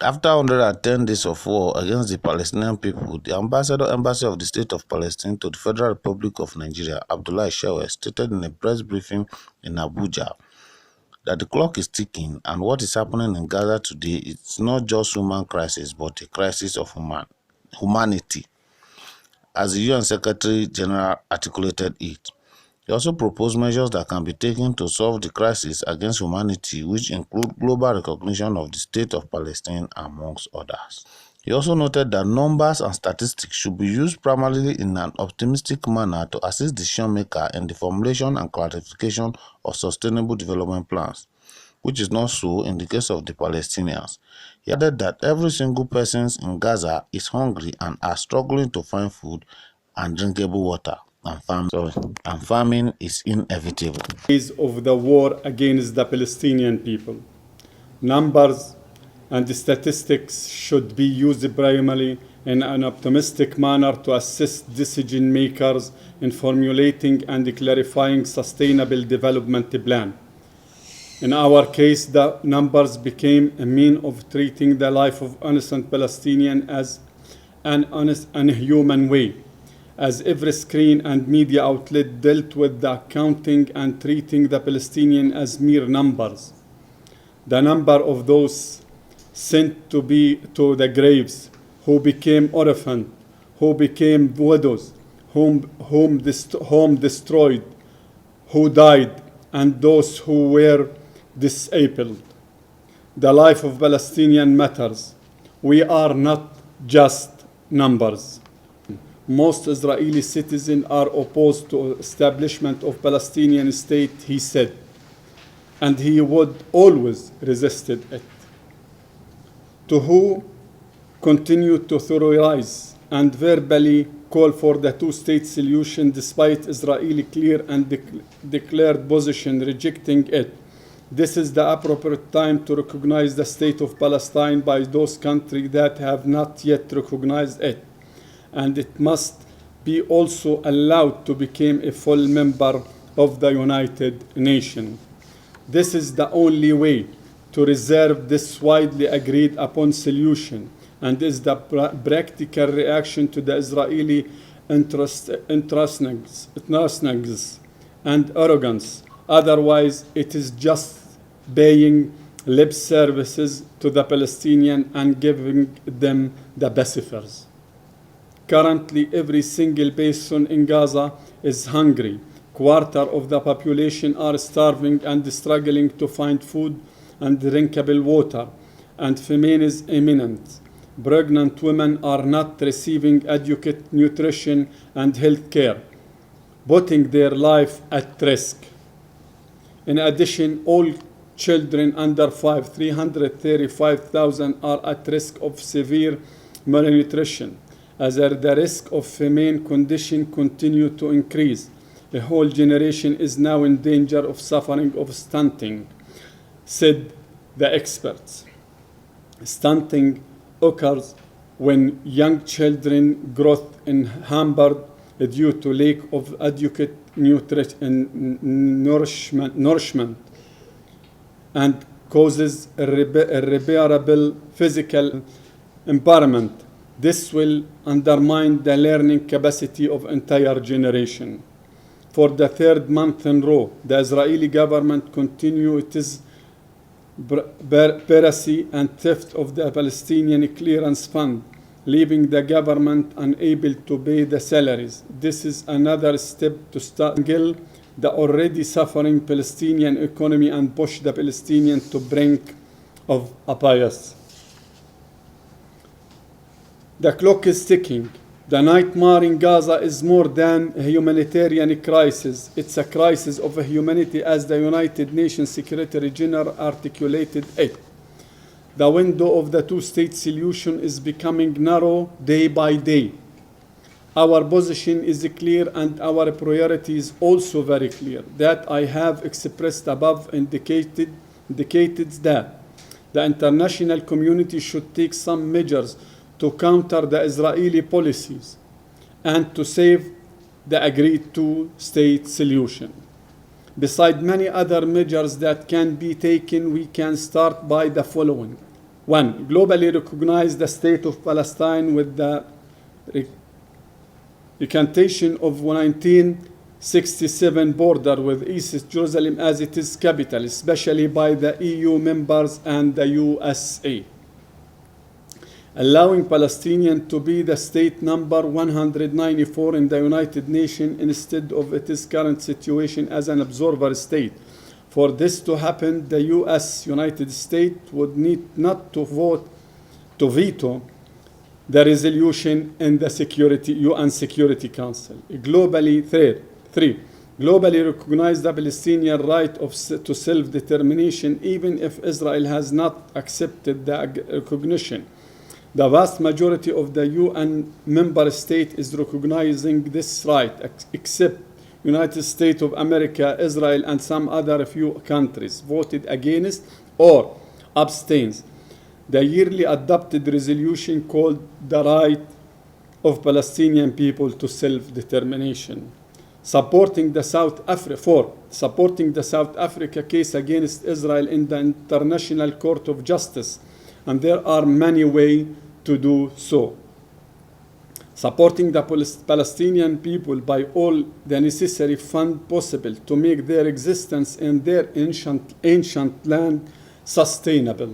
After 110 days of war against the Palestinian people, the Embassy of the State of Palestine to the Federal Republic of Nigeria, Abdullah Shawesh, stated in a press briefing in Abuja that the clock is ticking and what is happening in Gaza today is not just human crisis but a crisis of humanity, as the UN Secretary General articulated it. He also proposed measures that can be taken to solve the crisis against humanity, which include global recognition of the State of Palestine, amongst others. He also noted that numbers and statistics should be used primarily in an optimistic manner to assist decision-makers in the formulation and clarification of sustainable development plans, which is not so in the case of the Palestinians. He added that every single person in Gaza is hungry and are struggling to find food and drinkable water, and famine is inevitable. Of the war against the Palestinian people. Numbers and statistics should be used primarily in an optimistic manner to assist decision makers in formulating and clarifying sustainable development plan. In our case, the numbers became a mean of treating the life of innocent Palestinians as an unhuman way, as every screen and media outlet dealt with the counting and treating the Palestinians as mere numbers. The number of those sent to the graves, who became orphaned, who became widows, home destroyed, who died, and those who were disabled. The life of Palestinian matters. We are not just numbers. Most Israeli citizens are opposed to establishment of Palestinian state, he said, and he would always resisted it. To who continue to theorize and verbally call for the two-state solution despite Israeli clear and declared position rejecting it. This is the appropriate time to recognize the state of Palestine by those countries that have not yet recognized it. And it must be also allowed to become a full member of the United Nations. This is the only way to reserve this widely agreed upon solution and is the practical reaction to the Israeli interestness and arrogance. Otherwise, it is just paying lip services to the Palestinians and giving them the pacifiers. Currently, every single person in Gaza is hungry. Quarter of the population are starving and struggling to find food and drinkable water, and famine is imminent. Pregnant women are not receiving adequate nutrition and health care, putting their life at risk. In addition, all children under 5, 335,000 are at risk of severe malnutrition. As the risk of famine condition continue to increase, a whole generation is now in danger of suffering of stunting, said the experts. Stunting occurs when young children growth is hampered due to lack of adequate nourishment and causes irreparable physical impairment. This will undermine the learning capacity of entire generation. For the third month in a row, the Israeli government continues its piracy and theft of the Palestinian clearance fund, leaving the government unable to pay the salaries. This is another step to strangle the already suffering Palestinian economy and push the Palestinians to brink of abyss. The clock is ticking. The nightmare in Gaza is more than a humanitarian crisis. It's a crisis of humanity, as the United Nations Secretary General articulated it. The window of the two-state solution is becoming narrow day by day. Our position is clear and our priority is also very clear. That I have expressed above indicated that the international community should take some measures to counter the Israeli policies and to save the agreed two-state solution. Besides many other measures that can be taken, we can start by the following. 1. Globally recognize the state of Palestine with the recantation of 1967 border with East Jerusalem as its capital, especially by the EU members and the USA, allowing Palestinians to be the state number 194 in the United Nations instead of its current situation as an observer state. For this to happen, the United States would need not to veto the resolution in the UN Security Council. Globally, 3. Globally recognize the Palestinian right to self-determination even if Israel has not accepted the recognition. The vast majority of the UN member states is recognizing this right, except United States of America, Israel, and some other few countries voted against or abstains. The yearly adopted resolution called the right of Palestinian people to self-determination. Supporting the South Africa case against Israel in the International Court of Justice, and there are many ways to do so. Supporting the Palestinian people by all the necessary funds possible to make their existence in their ancient land sustainable.